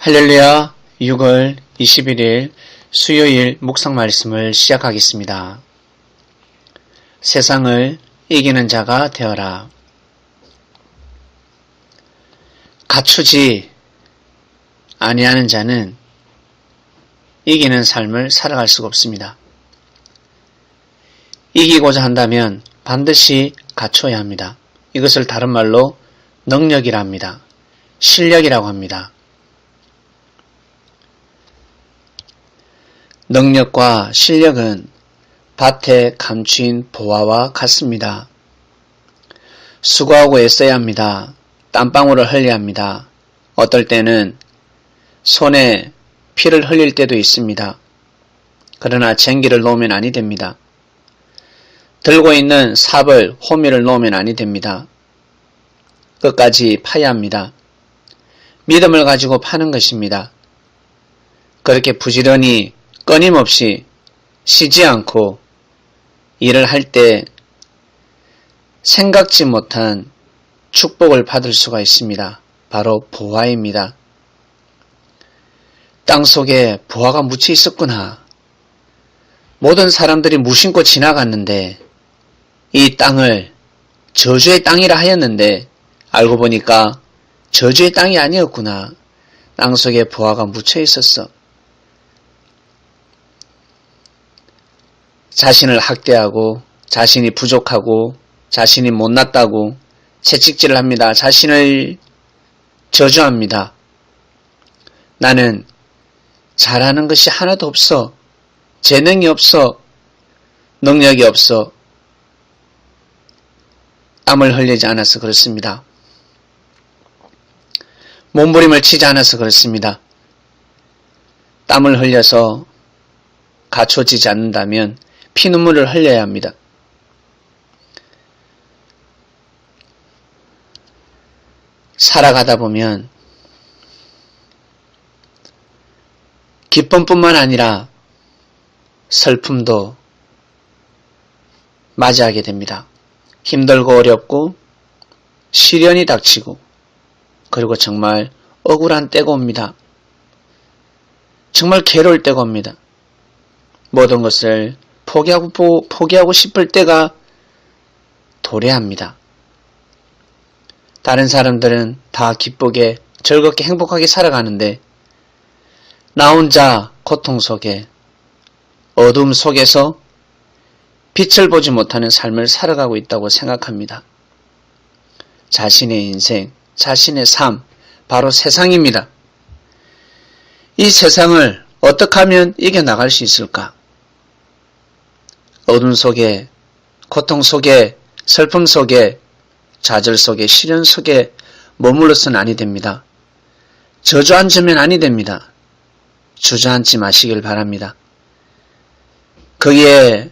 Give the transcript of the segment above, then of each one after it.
할렐루야. 6월 21일 수요일 묵상 말씀을 시작하겠습니다. 세상을 이기는 자가 되어라. 갖추지 아니하는 자는 이기는 삶을 살아갈 수가 없습니다. 이기고자 한다면 반드시 갖춰야 합니다. 이것을 다른 말로 능력이라 합니다. 실력이라고 합니다. 능력과 실력은 밭에 감추인 보화와 같습니다. 수고하고 애써야 합니다. 땀방울을 흘려야 합니다. 어떨 때는 손에 피를 흘릴 때도 있습니다. 그러나 쟁기를 놓으면 아니 됩니다. 들고 있는 삽을 호미를 놓으면 아니 됩니다. 끝까지 파야 합니다. 믿음을 가지고 파는 것입니다. 그렇게 부지런히 끊임없이 쉬지 않고 일을 할 때 생각지 못한 축복을 받을 수가 있습니다. 바로 보화입니다. 땅속에 보화가 묻혀 있었구나. 모든 사람들이 무심코 지나갔는데 이 땅을 저주의 땅이라 하였는데 알고 보니까 저주의 땅이 아니었구나. 땅속에 보화가 묻혀 있었어. 자신을 학대하고 자신이 부족하고 자신이 못났다고 채찍질을 합니다. 자신을 저주합니다. 나는 잘하는 것이 하나도 없어. 재능이 없어. 능력이 없어. 땀을 흘리지 않아서 그렇습니다. 몸부림을 치지 않아서 그렇습니다. 땀을 흘려서 갖춰지지 않는다면 피눈물을 흘려야 합니다. 살아가다 보면 기쁨뿐만 아니라 슬픔도 맞이하게 됩니다. 힘들고 어렵고 시련이 닥치고 그리고 정말 억울한 때가 옵니다. 정말 괴로울 때가 옵니다. 모든 것을 포기하고 싶을 때가 도래합니다. 다른 사람들은 다 기쁘게 즐겁게 행복하게 살아가는데 나 혼자 고통 속에 어둠 속에서 빛을 보지 못하는 삶을 살아가고 있다고 생각합니다. 자신의 인생, 자신의 삶, 바로 세상입니다. 이 세상을 어떻게 하면 이겨나갈 수 있을까? 어둠 속에, 고통 속에, 슬픔 속에, 좌절 속에, 시련 속에 머물러서는 아니 됩니다. 저주앉으면 아니 됩니다. 주저앉지 마시길 바랍니다. 거기에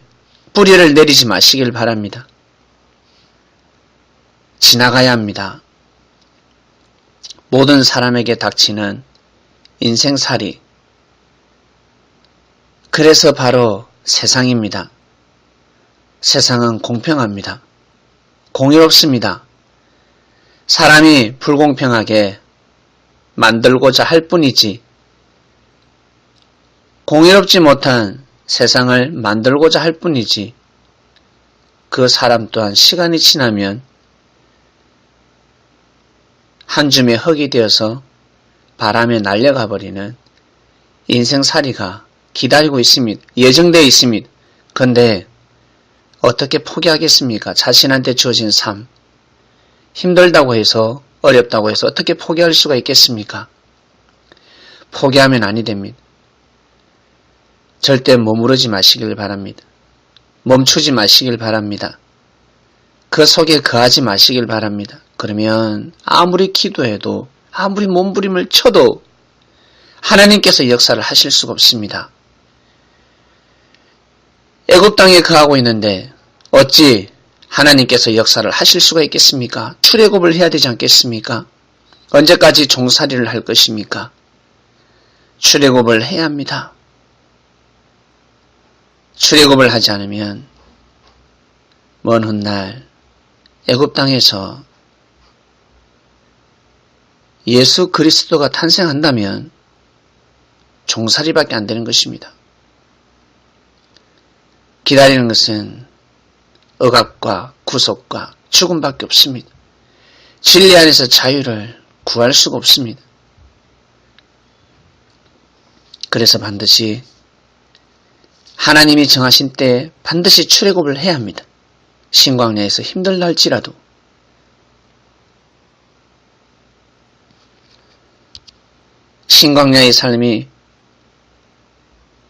뿌리를 내리지 마시길 바랍니다. 지나가야 합니다. 모든 사람에게 닥치는 인생살이, 그래서 바로 세상입니다. 세상은 공평합니다. 공의롭습니다. 사람이 불공평하게 만들고자 할 뿐이지 공의롭지 못한 세상을 만들고자 할 뿐이지 그 사람 또한 시간이 지나면 한 줌의 흙이 되어서 바람에 날려가 버리는 인생살이가 기다리고 있습니다. 예정되어 있습니다. 그런데 어떻게 포기하겠습니까? 자신한테 주어진 삶. 힘들다고 해서 어렵다고 해서 어떻게 포기할 수가 있겠습니까? 포기하면 아니 됩니다. 절대 머무르지 마시길 바랍니다. 멈추지 마시길 바랍니다. 그 속에 거하지 마시길 바랍니다. 그러면 아무리 기도해도 아무리 몸부림을 쳐도 하나님께서 역사를 하실 수가 없습니다. 애굽 땅에 거하고 있는데 어찌 하나님께서 역사를 하실 수가 있겠습니까? 출애굽을 해야 되지 않겠습니까? 언제까지 종살이를 할 것입니까? 출애굽을 해야 합니다. 출애굽을 하지 않으면 먼 훗날 애굽 땅에서 예수 그리스도가 탄생한다면 종살이밖에 안 되는 것입니다. 기다리는 것은 억압과 구속과 죽음밖에 없습니다. 진리 안에서 자유를 구할 수가 없습니다. 그래서 반드시 하나님이 정하신 때에 반드시 출애굽을 해야 합니다. 신광야에서 힘들다 할지라도. 신광야의 삶이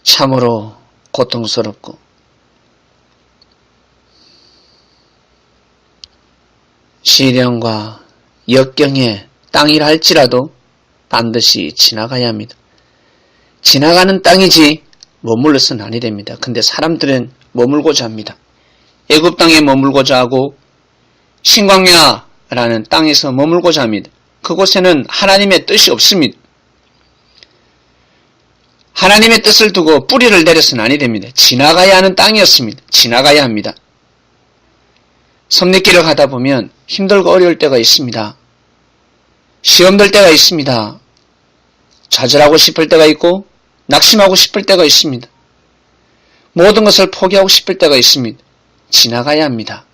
참으로 고통스럽고 시련과 역경의 땅이라 할지라도 반드시 지나가야 합니다. 지나가는 땅이지 머물러서는 아니 됩니다. 근데 사람들은 머물고자 합니다. 애굽 땅에 머물고자 하고 신광야라는 땅에서 머물고자 합니다. 그곳에는 하나님의 뜻이 없습니다. 하나님의 뜻을 두고 뿌리를 내려서는 아니 됩니다. 지나가야 하는 땅이었습니다. 지나가야 합니다. 섭리길을 가다 보면 힘들고 어려울 때가 있습니다. 시험될 때가 있습니다. 좌절하고 싶을 때가 있고 낙심하고 싶을 때가 있습니다. 모든 것을 포기하고 싶을 때가 있습니다. 지나가야 합니다.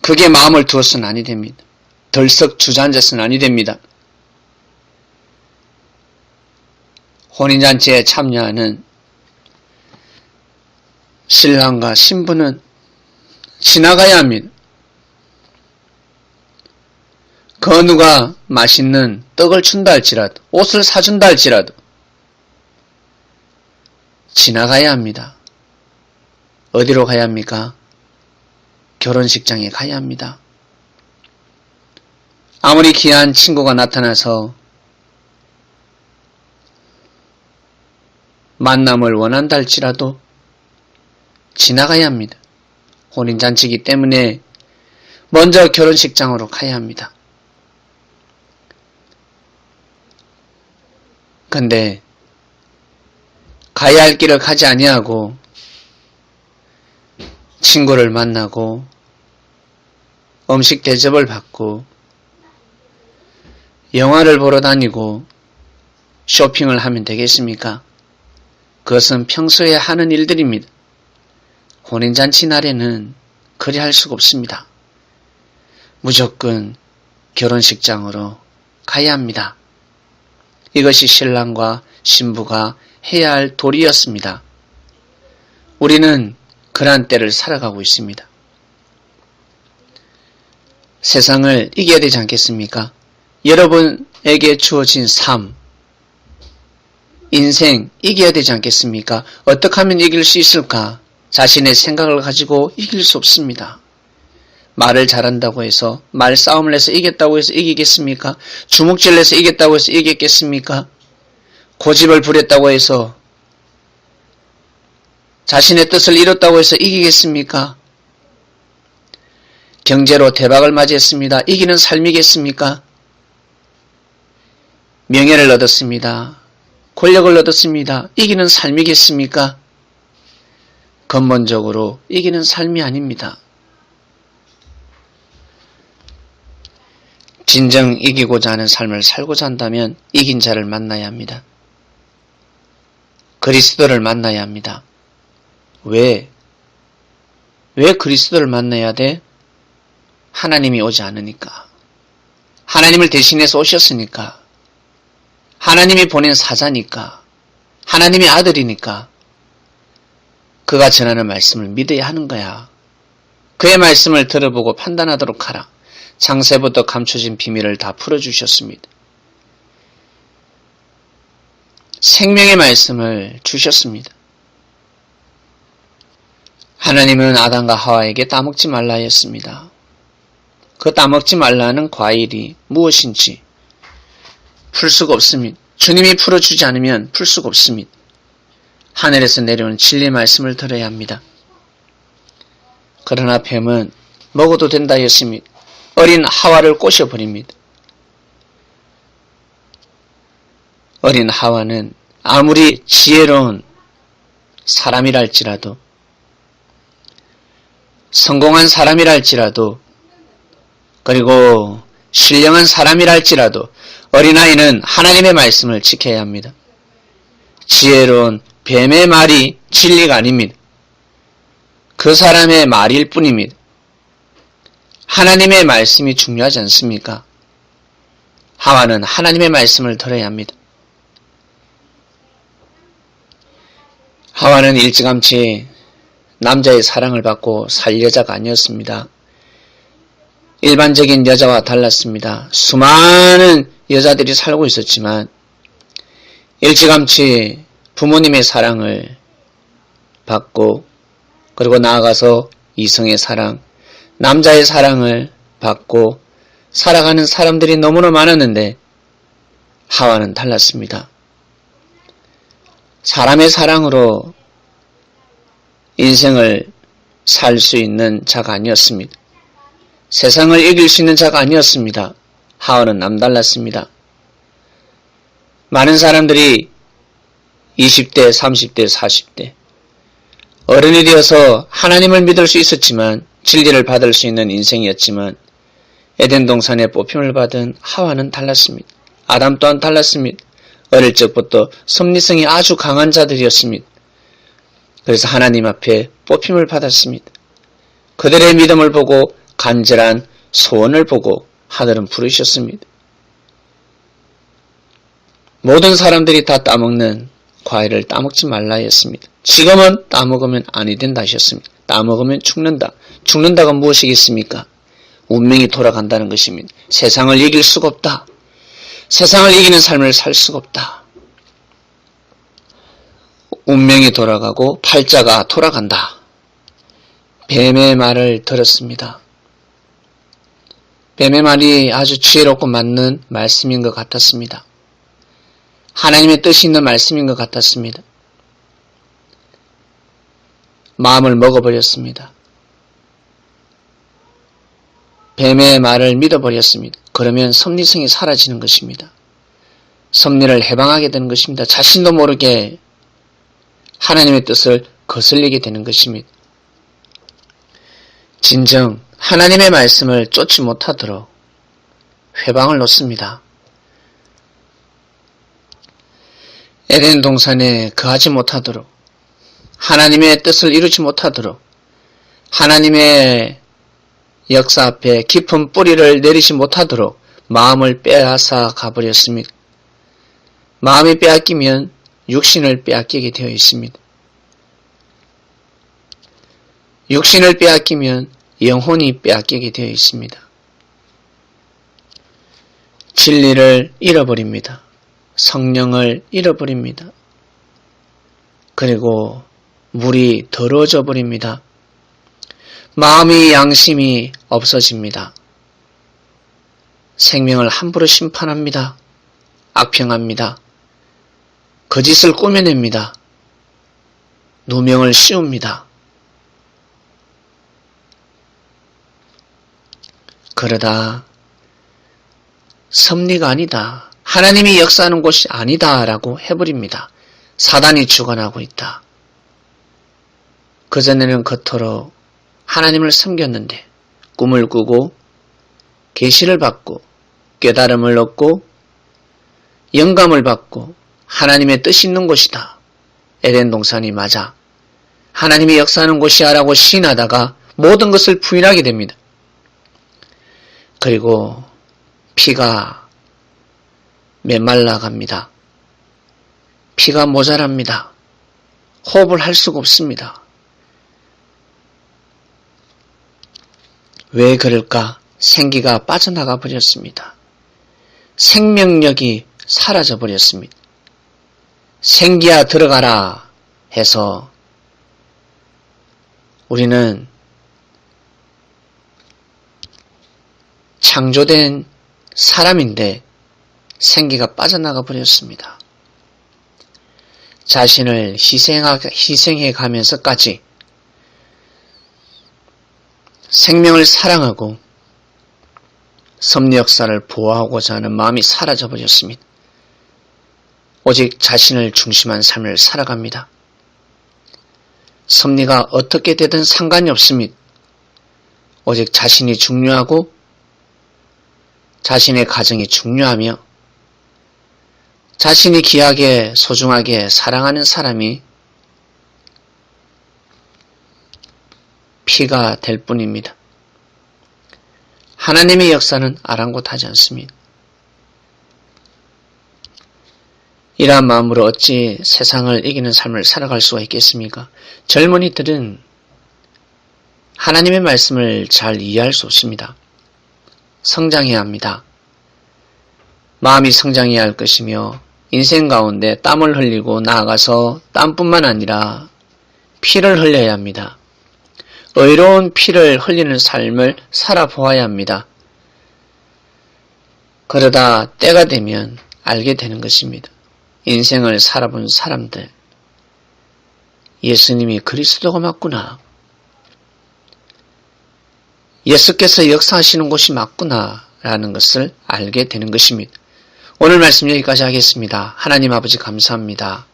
그게 마음을 두어서는 아니 됩니다. 덜썩 주저앉아서는 아니 됩니다. 혼인잔치에 참여하는 신랑과 신부는 지나가야 합니다. 그 누가 맛있는 떡을 준다 할지라도 옷을 사준다 할지라도 지나가야 합니다. 어디로 가야 합니까? 결혼식장에 가야 합니다. 아무리 귀한 친구가 나타나서 만남을 원한다 할지라도 지나가야 합니다. 혼인잔치이기 때문에 먼저 결혼식장으로 가야 합니다. 근데 가야 할 길을 가지 아니하고 친구를 만나고 음식 대접을 받고 영화를 보러 다니고 쇼핑을 하면 되겠습니까? 그것은 평소에 하는 일들입니다. 혼인잔치 날에는 그리 할 수가 없습니다. 무조건 결혼식장으로 가야 합니다. 이것이 신랑과 신부가 해야 할 도리였습니다. 우리는 그러한 때를 살아가고 있습니다. 세상을 이겨야 되지 않겠습니까? 여러분에게 주어진 삶, 인생 이겨야 되지 않겠습니까? 어떻게 하면 이길 수 있을까? 자신의 생각을 가지고 이길 수 없습니다. 말을 잘한다고 해서 말싸움을 해서 이겼다고 해서 이기겠습니까? 주먹질 해서 이겼다고 해서 이기겠습니까? 고집을 부렸다고 해서 자신의 뜻을 이뤘다고 해서 이기겠습니까? 경제로 대박을 맞이했습니다. 이기는 삶이겠습니까? 명예를 얻었습니다. 권력을 얻었습니다. 이기는 삶이겠습니까? 근본적으로 이기는 삶이 아닙니다. 진정 이기고자 하는 삶을 살고자 한다면 이긴 자를 만나야 합니다. 그리스도를 만나야 합니다. 왜 그리스도를 만나야 돼? 하나님이 오지 않으니까. 하나님을 대신해서 오셨으니까. 하나님이 보낸 사자니까. 하나님의 아들이니까. 그가 전하는 말씀을 믿어야 하는 거야. 그의 말씀을 들어보고 판단하도록 하라. 창세부터 감춰진 비밀을 다 풀어주셨습니다. 생명의 말씀을 주셨습니다. 하나님은 아담과 하와에게 따먹지 말라 했습니다. 그 따먹지 말라는 과일이 무엇인지 풀 수가 없습니다. 주님이 풀어주지 않으면 풀 수가 없습니다. 하늘에서 내려오는 진리의 말씀을 들어야 합니다. 그러나 뱀은 먹어도 된다 했습니다. 어린 하와를 꼬셔버립니다. 어린 하와는 아무리 지혜로운 사람이랄지라도 성공한 사람이랄지라도 그리고 신령한 사람이랄지라도 어린아이는 하나님의 말씀을 지켜야 합니다. 지혜로운 뱀의 말이 진리가 아닙니다. 그 사람의 말일 뿐입니다. 하나님의 말씀이 중요하지 않습니까? 하와는 하나님의 말씀을 들어야 합니다. 하와는 일찌감치 남자의 사랑을 받고 살 여자가 아니었습니다. 일반적인 여자와 달랐습니다. 수많은 여자들이 살고 있었지만 일찌감치 부모님의 사랑을 받고 그리고 나아가서 이성의 사랑, 남자의 사랑을 받고 살아가는 사람들이 너무나 많았는데 하와는 달랐습니다. 사람의 사랑으로 인생을 살 수 있는 자가 아니었습니다. 세상을 이길 수 있는 자가 아니었습니다. 하와는 남달랐습니다. 많은 사람들이 20대, 30대, 40대 어른이 되어서 하나님을 믿을 수 있었지만 진리를 받을 수 있는 인생이었지만 에덴 동산에 뽑힘을 받은 하와는 달랐습니다. 아담 또한 달랐습니다. 어릴 적부터 섭리성이 아주 강한 자들이었습니다. 그래서 하나님 앞에 뽑힘을 받았습니다. 그들의 믿음을 보고 간절한 소원을 보고 하늘은 부르셨습니다. 모든 사람들이 다 따먹는 과일을 따먹지 말라 했습니다. 지금은 따먹으면 아니 된다 하셨습니다. 따먹으면 죽는다. 죽는다가 무엇이겠습니까? 운명이 돌아간다는 것입니다. 세상을 이길 수가 없다. 세상을 이기는 삶을 살 수가 없다. 운명이 돌아가고 팔자가 돌아간다. 뱀의 말을 들었습니다. 뱀의 말이 아주 지혜롭고 맞는 말씀인 것 같았습니다. 하나님의 뜻이 있는 말씀인 것 같았습니다. 마음을 먹어버렸습니다. 뱀의 말을 믿어버렸습니다. 그러면 섭리성이 사라지는 것입니다. 섭리를 해방하게 되는 것입니다. 자신도 모르게 하나님의 뜻을 거슬리게 되는 것입니다. 진정 하나님의 말씀을 쫓지 못하도록 회방을 놓습니다. 에덴 동산에 거하지 못하도록 하나님의 뜻을 이루지 못하도록 하나님의 역사 앞에 깊은 뿌리를 내리지 못하도록 마음을 빼앗아 가버렸습니다. 마음이 빼앗기면 육신을 빼앗기게 되어 있습니다. 육신을 빼앗기면 영혼이 빼앗기게 되어 있습니다. 진리를 잃어버립니다. 성령을 잃어버립니다. 그리고 물이 더러워져 버립니다. 마음이 양심이 없어집니다. 생명을 함부로 심판합니다. 악평합니다. 거짓을 꾸며냅니다. 누명을 씌웁니다. 그러다 섭리가 아니다. 하나님이 역사하는 곳이 아니다 라고 해버립니다. 사단이 주관하고 있다. 그전에는 겉으로 하나님을 섬겼는데 꿈을 꾸고 계시를 받고 깨달음을 얻고 영감을 받고 하나님의 뜻이 있는 곳이다. 에덴 동산이 맞아. 하나님이 역사하는 곳이야 라고 시인하다가 모든 것을 부인하게 됩니다. 그리고 피가 메말라 갑니다. 피가 모자랍니다. 호흡을 할 수가 없습니다. 왜 그럴까? 생기가 빠져나가 버렸습니다. 생명력이 사라져 버렸습니다. 생기야 들어가라 해서 우리는 창조된 사람인데 생기가 빠져나가 버렸습니다. 자신을 희생해 가면서까지 생명을 사랑하고 섭리 역사를 보호하고자 하는 마음이 사라져 버렸습니다. 오직 자신을 중심한 삶을 살아갑니다. 섭리가 어떻게 되든 상관이 없습니다. 오직 자신이 중요하고 자신의 가정이 중요하며 자신이 귀하게 소중하게 사랑하는 사람이 피가 될 뿐입니다. 하나님의 역사는 아랑곳하지 않습니다. 이러한 마음으로 어찌 세상을 이기는 삶을 살아갈 수가 있겠습니까? 젊은이들은 하나님의 말씀을 잘 이해할 수 없습니다. 성장해야 합니다. 마음이 성장해야 할 것이며 인생 가운데 땀을 흘리고 나아가서 땀뿐만 아니라 피를 흘려야 합니다. 의로운 피를 흘리는 삶을 살아보아야 합니다. 그러다 때가 되면 알게 되는 것입니다. 인생을 살아본 사람들, 예수님이 그리스도가 맞구나. 예수께서 역사하시는 곳이 맞구나 라는 것을 알게 되는 것입니다. 오늘 말씀 여기까지 하겠습니다. 하나님 아버지 감사합니다.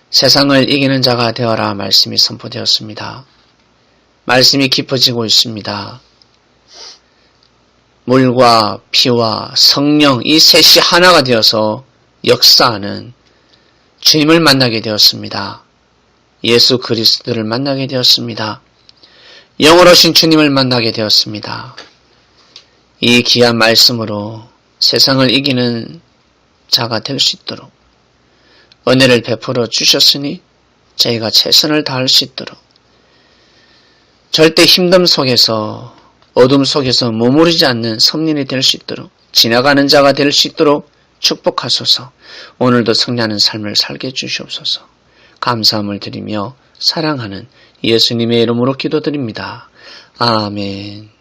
세상을 이기는 자가 되어라 말씀이 선포되었습니다. 말씀이 깊어지고 있습니다. 물과 피와 성령 이 셋이 하나가 되어서 역사하는 주님을 만나게 되었습니다. 예수 그리스도를 만나게 되었습니다. 영원하신 주님을 만나게 되었습니다. 이 귀한 말씀으로 세상을 이기는 자가 될 수 있도록 은혜를 베풀어 주셨으니 저희가 최선을 다할 수 있도록 절대 힘듦 속에서 어둠 속에서 머무르지 않는 성린이 될 수 있도록 지나가는 자가 될 수 있도록 축복하소서. 오늘도 승리하는 삶을 살게 해주시옵소서. 감사함을 드리며 사랑하는 예수님의 이름으로 기도드립니다. 아멘.